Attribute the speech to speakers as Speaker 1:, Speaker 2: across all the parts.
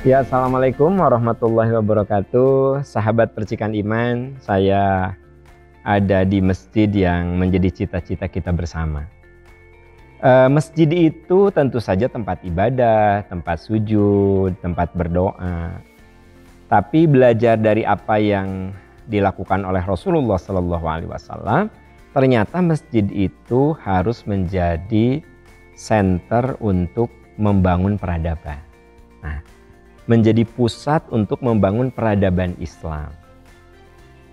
Speaker 1: Ya, Assalamualaikum warahmatullahi wabarakatuh. Sahabat Percikan Iman, saya ada di masjid yang menjadi cita-cita kita bersama. Masjid itu tentu saja tempat ibadah, tempat sujud, tempat berdoa. Tapi belajar dari apa yang dilakukan oleh Rasulullah Shallallahu Alaihi Wasallam, ternyata masjid itu harus menjadi center untuk membangun peradaban. Nah, menjadi pusat untuk membangun peradaban Islam.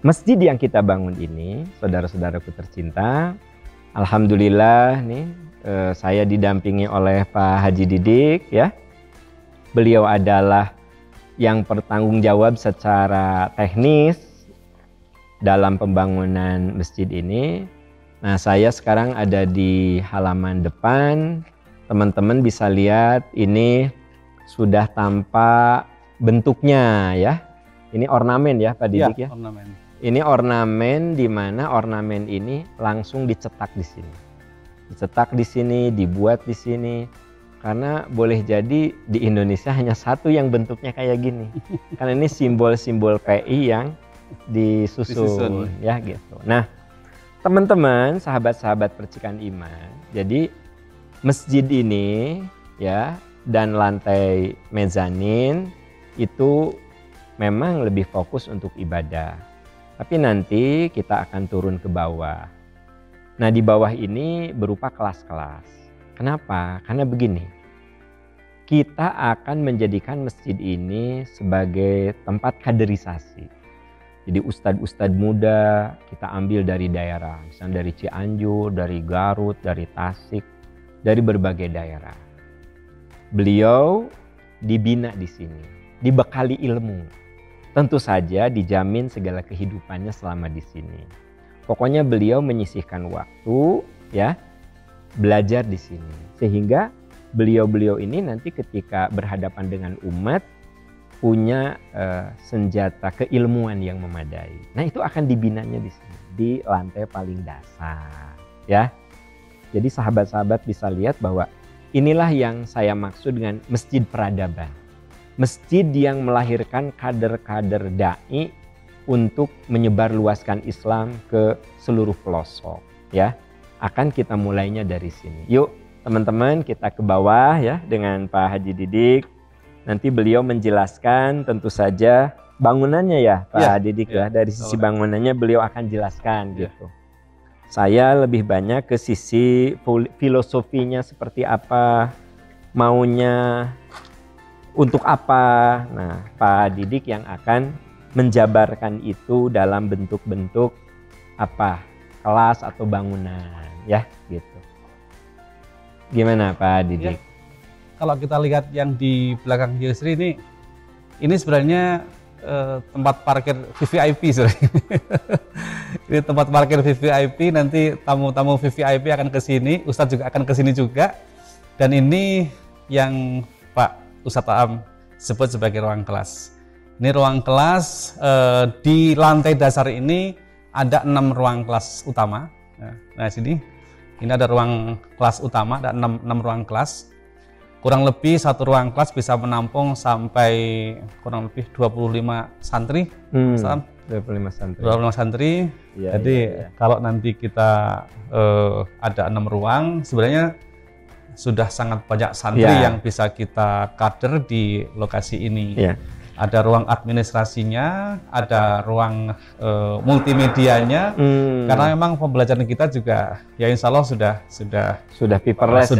Speaker 1: Masjid yang kita bangun ini, saudara-saudaraku tercinta, alhamdulillah nih saya didampingi oleh Pak Haji Didik ya. Beliau adalah yang bertanggung jawab secara teknis dalam pembangunan masjid ini. Nah, saya sekarang ada di halaman depan. Teman-teman bisa lihat ini sudah tampak bentuknya ya. Ini ornamen ya Pak Didik ya.
Speaker 2: Ornamen.
Speaker 1: Ini ornamen di mana ornamen ini langsung dicetak di sini. Dicetak di sini, dibuat di sini. Karena boleh jadi di Indonesia hanya satu yang bentuknya kayak gini. Karena ini simbol-simbol PI yang disusun ya gitu. Nah, teman-teman, sahabat-sahabat Percikan Iman. Jadi masjid ini ya dan lantai mezanin itu memang lebih fokus untuk ibadah. Tapi nanti kita akan turun ke bawah. Nah, di bawah ini berupa kelas-kelas. Kenapa? Karena begini, kita akan menjadikan masjid ini sebagai tempat kaderisasi. Jadi ustadz-ustadz muda kita ambil dari daerah, misalnya dari Cianjur, dari Garut, dari Tasik, dari berbagai daerah. Beliau dibina di sini, dibekali ilmu. Tentu saja dijamin segala kehidupannya selama di sini. Pokoknya beliau menyisihkan waktu ya belajar di sini. Sehingga beliau-beliau ini nanti ketika berhadapan dengan umat punya senjata keilmuan yang memadai. Nah, itu akan dibinanya di sini, di lantai paling dasar ya. Jadi sahabat-sahabat bisa lihat bahwa inilah yang saya maksud dengan masjid peradaban. Masjid yang melahirkan kader-kader dai untuk menyebarluaskan Islam ke seluruh pelosok ya. Akan kita mulainya dari sini. Yuk teman-teman, kita ke bawah ya dengan Pak Haji Didik. Nanti beliau menjelaskan tentu saja bangunannya ya Pak Didik ya. Dari sisi bangunannya beliau akan jelaskan gitu. Saya lebih banyak ke sisi filosofinya seperti apa, maunya untuk apa. Nah, Pak Didik yang akan menjabarkan itu dalam bentuk-bentuk apa, kelas atau bangunan ya gitu. Gimana Pak Didik?
Speaker 2: Ya, kalau kita lihat yang di belakang Yusri ini sebenarnya tempat parkir VVIP sebenarnya. Ini tempat parkir VVIP, nanti tamu-tamu VVIP akan ke sini, Ustadz juga akan ke sini juga. Dan ini yang Pak Ustadz Aam sebut sebagai ruang kelas. Ini ruang kelas, di lantai dasar ini ada 6 ruang kelas utama. Nah sini, ini ada ruang kelas utama, ada 6 ruang kelas. Kurang lebih satu ruang kelas bisa menampung sampai kurang lebih 25 santri.
Speaker 1: 25 santri.
Speaker 2: 25 santri. Ya, jadi kalau nanti kita ada 6 ruang, sebenarnya sudah sangat banyak santri yang bisa kita kader di lokasi ini. Ada ruang administrasinya, ada ruang multimedianya, karena memang pembelajaran kita juga ya insya Allah sudah
Speaker 1: paperless,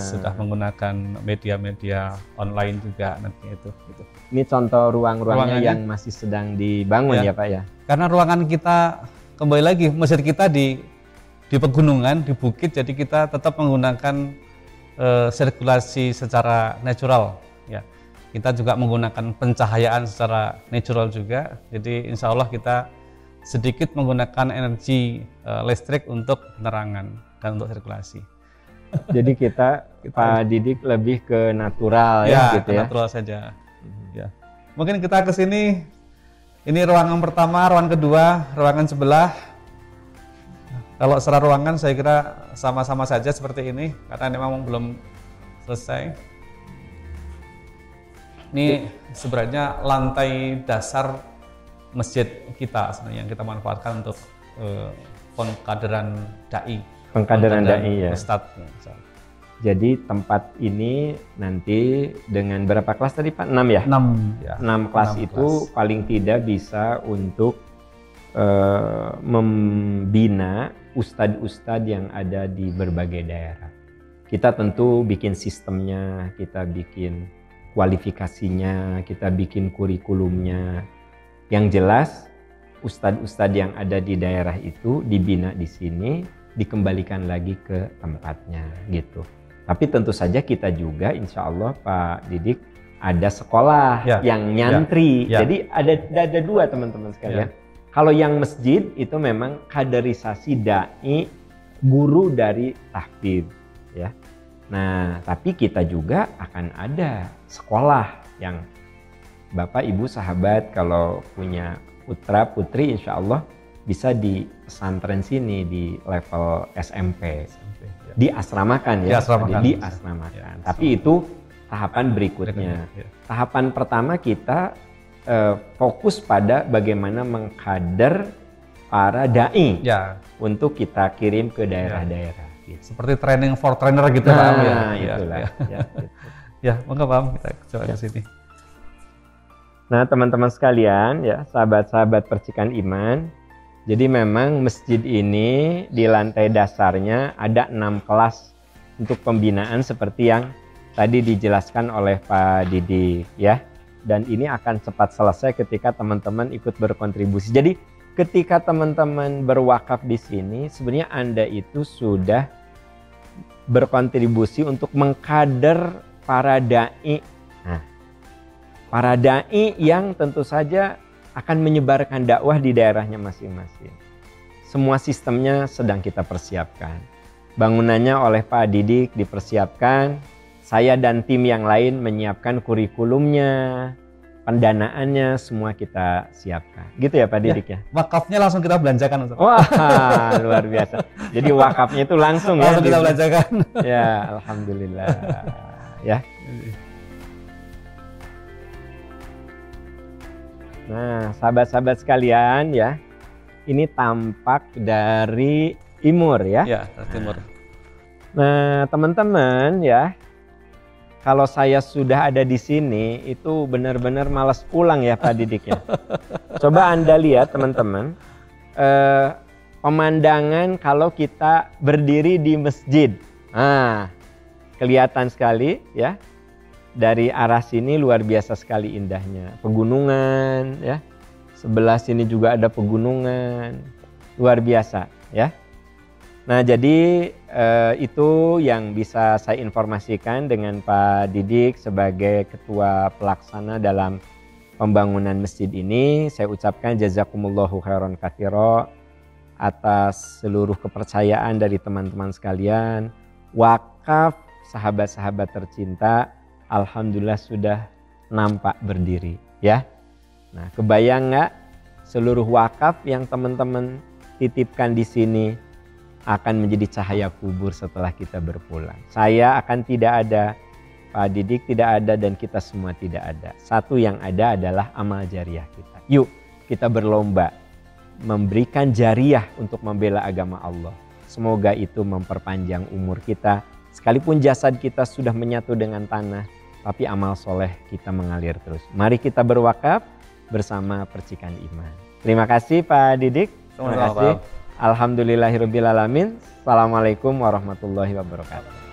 Speaker 2: sudah menggunakan media-media online juga nanti itu. Gitu.
Speaker 1: Ini contoh ruang-ruangnya yang masih sedang dibangun ya Pak ya.
Speaker 2: Karena ruangan kita kembali lagi masjid kita di pegunungan, di bukit, jadi kita tetap menggunakan sirkulasi secara natural. Ya. Kita juga menggunakan pencahayaan secara natural juga. Jadi insya Allah kita sedikit menggunakan energi listrik untuk penerangan dan untuk sirkulasi.
Speaker 1: Jadi kita Pak Didik lebih ke natural ya gitu ya.
Speaker 2: Natural saja. Ya. Mungkin kita ke sini. Ini ruangan pertama, ruangan kedua, ruangan sebelah. Kalau secara ruangan saya kira sama-sama saja seperti ini karena memang belum selesai. Ini sebenarnya lantai dasar masjid kita sebenarnya yang kita manfaatkan untuk pengkaderan dai.
Speaker 1: Pengkaderan dai ya.
Speaker 2: Ustadz.
Speaker 1: Jadi tempat ini nanti dengan berapa kelas tadi Pak? 6 ya?
Speaker 2: 6 ya.
Speaker 1: 6 kelas itu paling tidak bisa untuk membina ustadz-ustadz yang ada di berbagai daerah. Kita tentu bikin sistemnya, kita bikin kualifikasinya, kita bikin kurikulumnya. Yang jelas ustadz-ustadz yang ada di daerah itu dibina di sini, dikembalikan lagi ke tempatnya gitu. Tapi tentu saja kita juga insya Allah Pak Didik ada sekolah yang nyantri. Jadi ada dua teman-teman sekalian. Kalau yang masjid itu memang kaderisasi dai guru dari tahfidz ya. Nah, tapi kita juga akan ada sekolah yang Bapak Ibu sahabat kalau punya putra putri insya Allah bisa di pesantren sini di level SMP. Diasramakan ya. Diasramakan. Tapi itu tahapan berikutnya. Tahapan pertama kita fokus pada bagaimana mengkader para dai untuk kita kirim ke daerah-daerah. Gitu.
Speaker 2: Seperti training for trainer gitu Pak.
Speaker 1: Itulah.
Speaker 2: Ya, monggo Pak, kita coba ke sini.
Speaker 1: Nah, teman-teman sekalian ya, sahabat-sahabat percikan iman. Jadi memang masjid ini di lantai dasarnya ada 6 kelas untuk pembinaan seperti yang tadi dijelaskan oleh Pak Didik ya. Dan ini akan cepat selesai ketika teman-teman ikut berkontribusi. Jadi ketika teman-teman berwakaf di sini, sebenarnya Anda itu sudah berkontribusi untuk mengkader para dai. Nah, para dai yang tentu saja akan menyebarkan dakwah di daerahnya masing-masing. Semua sistemnya sedang kita persiapkan. Bangunannya oleh Pak Didik dipersiapkan. Saya dan tim yang lain menyiapkan kurikulumnya, pendanaannya, semua kita siapkan. Gitu ya Pak Didik ya?
Speaker 2: Wakafnya langsung kita belanjakan.
Speaker 1: Wah, luar biasa. Jadi wakafnya itu langsung ya?
Speaker 2: Langsung kita belanjakan.
Speaker 1: Ya, alhamdulillah. Ya. Nah, sahabat-sahabat sekalian ya, ini tampak dari timur ya.
Speaker 2: Ya, timur.
Speaker 1: Nah, teman-teman ya, kalau saya sudah ada di sini itu benar-benar malas pulang ya Pak Didik ya. Coba Anda lihat teman-teman, pemandangan kalau kita berdiri di masjid. Nah, kelihatan sekali ya. Dari arah sini luar biasa sekali indahnya. Pegunungan ya. Sebelah sini juga ada pegunungan. Luar biasa ya. Nah, jadi itu yang bisa saya informasikan dengan Pak Didik sebagai ketua pelaksana dalam pembangunan masjid ini. Saya ucapkan jazakumullahu khairan katsira atas seluruh kepercayaan dari teman-teman sekalian. Wakaf sahabat-sahabat tercinta, alhamdulillah sudah nampak berdiri ya. Nah, kebayang nggak seluruh wakaf yang teman-teman titipkan di sini akan menjadi cahaya kubur setelah kita berpulang. Saya akan tidak ada, Pak Didik tidak ada, dan kita semua tidak ada. Satu yang ada adalah amal jariah kita. Yuk kita berlomba memberikan jariah untuk membela agama Allah. Semoga itu memperpanjang umur kita. Sekalipun jasad kita sudah menyatu dengan tanah, tapi amal soleh kita mengalir terus. Mari kita berwakaf bersama Percikan Iman. Terima kasih Pak Didik. Terima kasih. Alhamdulillahirabbil alamin. Assalamualaikum warahmatullahi wabarakatuh.